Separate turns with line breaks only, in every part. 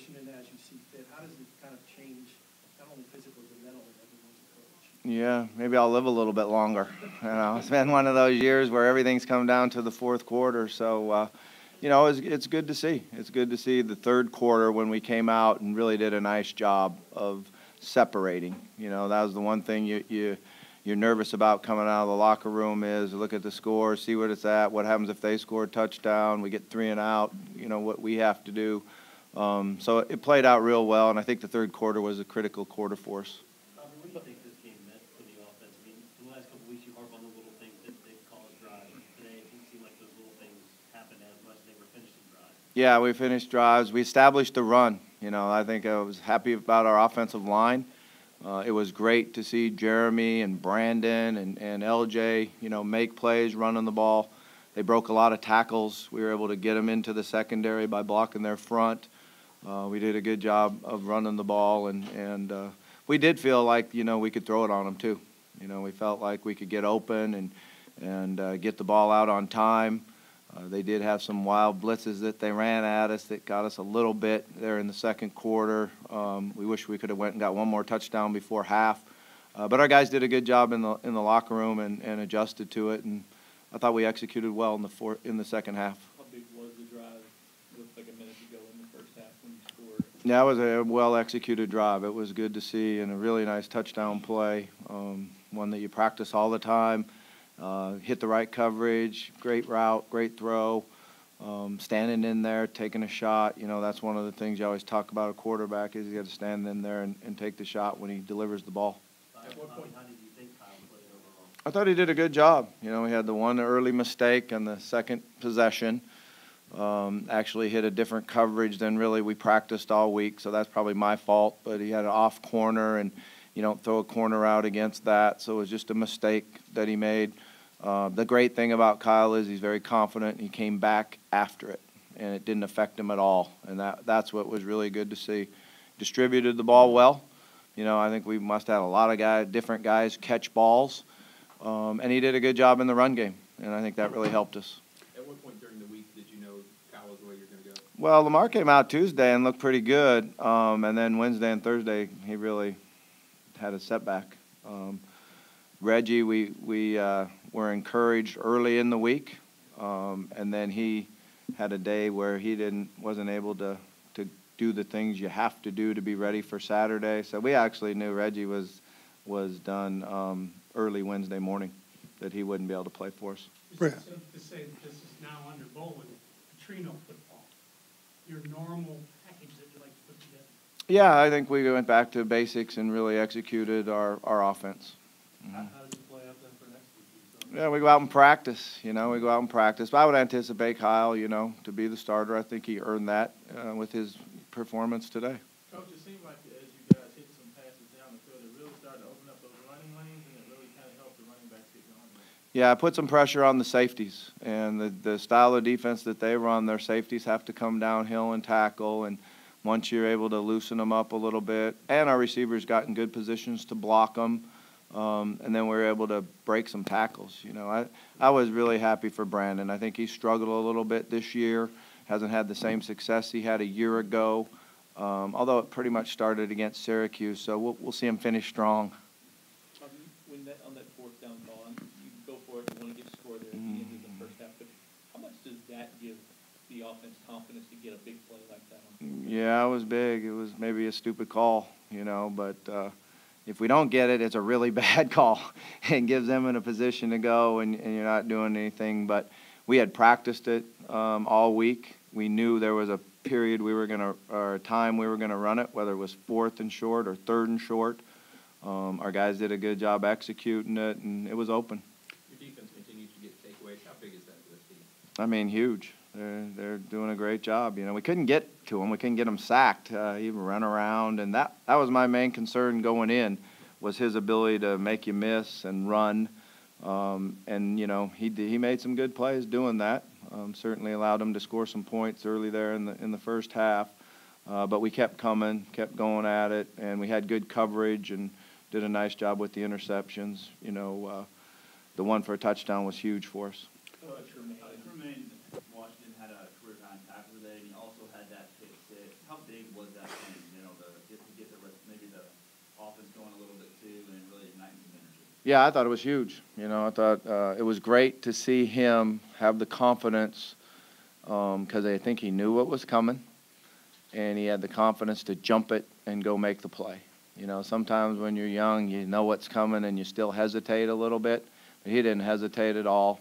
separation and as you see fit? How does it kind of change not only physically but mentally everyone's a coach?
Yeah, maybe I'll live a little bit longer. It's been one of those years where everything's come down to the fourth quarter. So, it's good to see. It's good to see the third quarter when we came out and really did a nice job of separating. That was the one thing you're nervous about coming out of the locker room is look at the score, see what it's at, what happens if they score a touchdown, we get 3 and out, what we have to do. So it played out real well, and I think the third quarter was a critical quarter for us.
What do you think this game meant for the offense? I mean, in the last couple of weeks you harp on the little things that they call as drives. Today it didn't seem like those little things happened as much as they were finishing drives.
Yeah, we finished drives. We established the run. I think I was happy about our offensive line. It was great to see Jeremy and Brandon and LJ, make plays, running the ball. They broke a lot of tackles. We were able to get them into the secondary by blocking their front. We did a good job of running the ball, and we did feel like, we could throw it on them too. We felt like we could get open and get the ball out on time. They did have some wild blitzes that they ran at us that got us a little bit there in the second quarter. We wish we could have went and got one more touchdown before half. But our guys did a good job in the locker room and adjusted to it, and I thought we executed well in the second half.
How big was the drive? It looked like a minute ago in the first half when you scored.
Yeah, it was a well-executed drive. It was good to see, and a really nice touchdown play, one that you practice all the time. Hit the right coverage, great route, great throw, standing in there, taking a shot. That's one of the things you always talk about a quarterback is you got to stand in there and take the shot when he delivers the ball.
At what point, how did you think Kyle played overall?
I thought he did a good job. We had the one early mistake on the second possession. Actually hit a different coverage than really we practiced all week, so that's probably my fault. But he had an off corner, and you don't throw a corner out against that, so it was just a mistake that he made. The great thing about Kyle is he's very confident. He came back after it, and it didn't affect him at all, and that's what was really good to see. Distributed the ball well. I think we must have had a lot of different guys catch balls, and he did a good job in the run game, and I think that really helped us.
At what point during the week did you know Kyle was the way you're going to go?
Well, Lamar came out Tuesday and looked pretty good, and then Wednesday and Thursday he really had a setback. Reggie, we were encouraged early in the week, and then he had a day where he wasn't able to do the things you have to do to be ready for Saturday. So we actually knew Reggie was done early Wednesday morning, that he wouldn't be able to play for us.
Is it safe to say that this is now under Bowen, Petrino football, your normal package that you like to put together?
Yeah, I think we went back to basics and really executed our offense.
Mm-hmm. How does it play out then for next week?
Yeah, we go out and practice. We go out and practice. But I would anticipate Kyle, to be the starter. I think he earned that with his performance today.
Coach, it seemed like as you guys hit some passes down the field, it really started to open up those running lanes, and it really kind of helped the running backs get going.
Yeah, put some pressure on the safeties. And the style of defense that they run, their safeties have to come downhill and tackle. And once you're able to loosen them up a little bit, and our receivers got in good positions to block them, and then we were able to break some tackles. I was really happy for Brandon. I think he struggled a little bit this year, hasn't had the same success he had a year ago, although it pretty much started against Syracuse, so we'll see him finish strong.
On that fourth down ball, you go for it, you want to get a score there at the end of the first half, but how much does that give the offense confidence to get a big play like that?
Yeah, it was big. It was maybe a stupid call, but if we don't get it, it's a really bad call and gives them in a position to go, and you're not doing anything. But we had practiced it all week. We knew there was a period or a time we were gonna run it, whether it was 4th and short or 3rd and short. Our guys did a good job executing it, and it was open.
Your defense continues to get takeaways. How big is that for this team?
I mean, huge. They're doing a great job. We couldn't get to them. We couldn't get them sacked. Even run around, and that was my main concern going in, was his ability to make you miss and run. And he made some good plays doing that. Certainly allowed him to score some points early there in the first half. But we kept coming, kept going at it, and we had good coverage and did a nice job with the interceptions. The one for a touchdown was huge for us.
Washington had a career-time tackle today, and he also had that pick six. How big was that
Yeah, I thought it was huge. You know, I thought it was great to see him have the confidence because I think he knew what was coming, and he had the confidence to jump it and go make the play. You know, sometimes when you're young, you know what's coming and you still hesitate a little bit, but he didn't hesitate at all.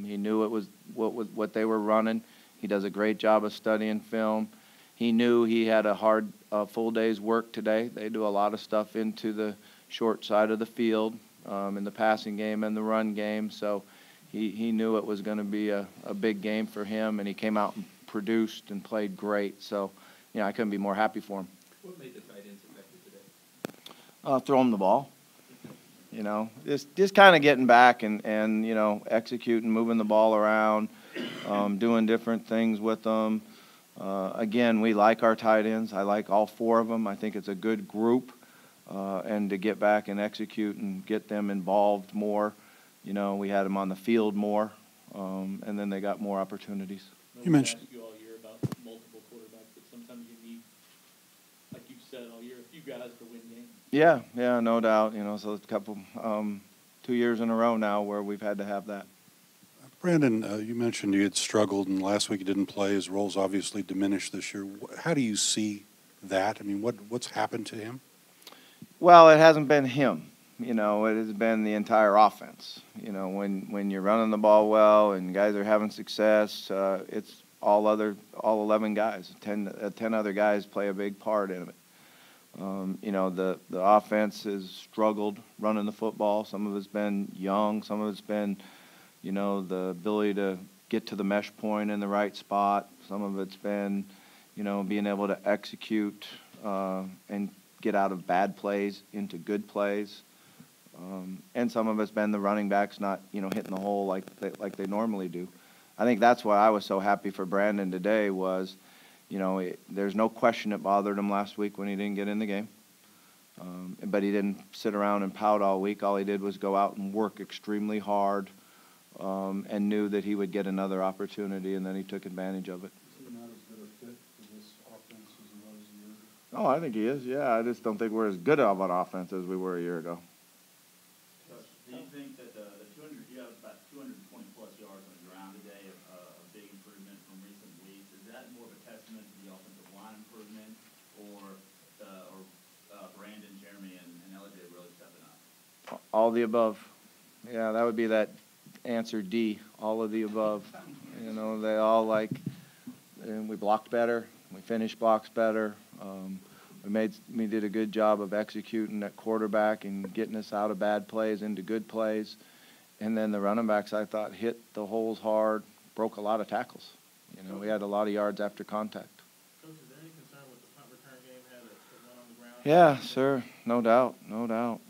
He knew it was what they were running. He does a great job of studying film. He knew he had a full day's work today. They do a lot of stuff into the short side of the field in the passing game and the run game. So he knew it was going to be a big game for him, and he came out and produced and played great. So, you know, I couldn't be more happy for him.
What made the tight ends effective today?
Throw him the ball. You know, just kind of getting back and, you know, executing, moving the ball around, doing different things with them. Again, we like our tight ends. I like all four of them. I think it's a good group. And to get back and execute and get them involved more. You know, we had them on the field more, and then they got more opportunities.
You mentioned you all year about multiple quarterbacks, but sometimes you need, like you've said all year, a few guys to win games.
Yeah, no doubt. You know, so it's a couple, 2 years in a row now where we've had to have that.
Brandon, you mentioned you had struggled, and last week you didn't play. His role's obviously diminished this year. How do you see that? I mean, what's happened to him?
Well, it hasn't been him. You know, it has been the entire offense. You know, when you're running the ball well and guys are having success, it's all 11 guys. 10 other guys play a big part in it. You know, the offense has struggled running the football. Some of it's been young. Some of it's been, you know, the ability to get to the mesh point in the right spot. Some of it's been, you know, being able to execute and get out of bad plays into good plays. And some of it's been the running backs not, you know, hitting the hole like they normally do. I think that's why I was so happy for Brandon today was, you know, there's no question it bothered him last week when he didn't get in the game. But he didn't sit around and pout all week. All he did was go out and work extremely hard and knew that he would get another opportunity, and then he took advantage of it.
Is he not as good a fit for this offense as he was a year ago?
Oh, I think he is, yeah. I just don't think we're as good of an offense as we were a year ago.
Do you think that the 200, you have about 220-plus yards on the ground today, a big improvement from recent weeks? Is that more of a testament to the offensive line improvement, or Brandon, Jeremy, and LJ really stepping up?
All the above. Yeah, that would be that answer D, all of the above. You know, they all and we blocked better, we finished blocks better. We did a good job of executing at quarterback and getting us out of bad plays into good plays. And then the running backs, I thought, hit the holes hard, broke a lot of tackles. You know, we had a lot of yards after contact.
Coach, is there any concern with the punt return game had a run on the ground?
Yeah, sir, no doubt.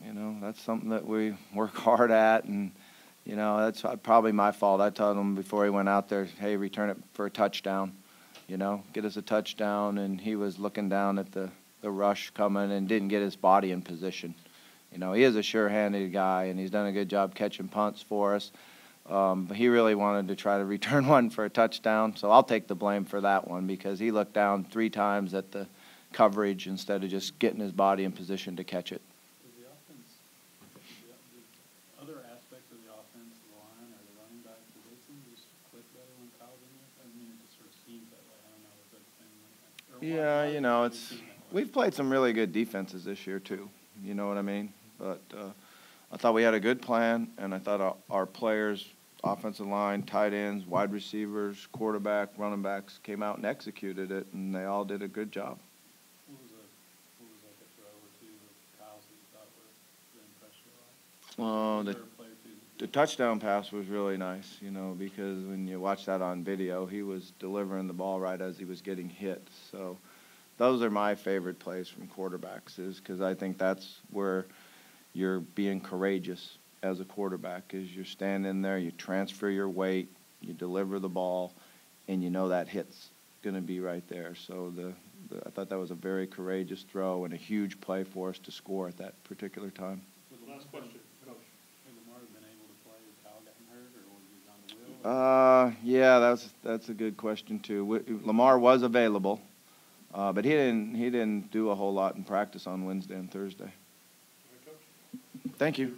You know, that's something that we work hard at, and, you know, that's probably my fault. I told him before he went out there, hey, return it for a touchdown, you know, get us a touchdown, and he was looking down at the rush coming and didn't get his body in position. You know, he is a sure-handed guy, and he's done a good job catching punts for us. But he really wanted to try to return one for a touchdown, so I'll take the blame for that one because he looked down 3 times at the coverage instead of just getting his body in position to catch it.
Does the offense, the other aspects of the offense, the line or the running back, do they seem to just click better when Kyle's in there? I mean, it just sort of seems that way. I don't know if that's the thing like that.
Yeah, you know, we've played some really good defenses this year too. You know what I mean? But I thought we had a good plan, and I thought our players, offensive line, tight ends, wide receivers, quarterback, running backs, came out and executed it, and they all did a good job.
What was like a throw or two of Kyle's that you thought would impress you a lot?
The touchdown pass was really nice, you know, because when you watch that on video, he was delivering the ball right as he was getting hit. So those are my favorite plays from quarterbacks, is because I think that's where you're being courageous as a quarterback, is you're standing there, you transfer your weight, you deliver the ball, and you know that hit's going to be right there. So I thought that was a very courageous throw and a huge play for us to score at that particular time.
Last question, Coach. Would Lamar have been able to play if Kyle gotten hurt, or was he on the wheel?
Yeah, that's a good question too. Lamar was available, but he didn't do a whole lot in practice on Wednesday and Thursday. Thank you.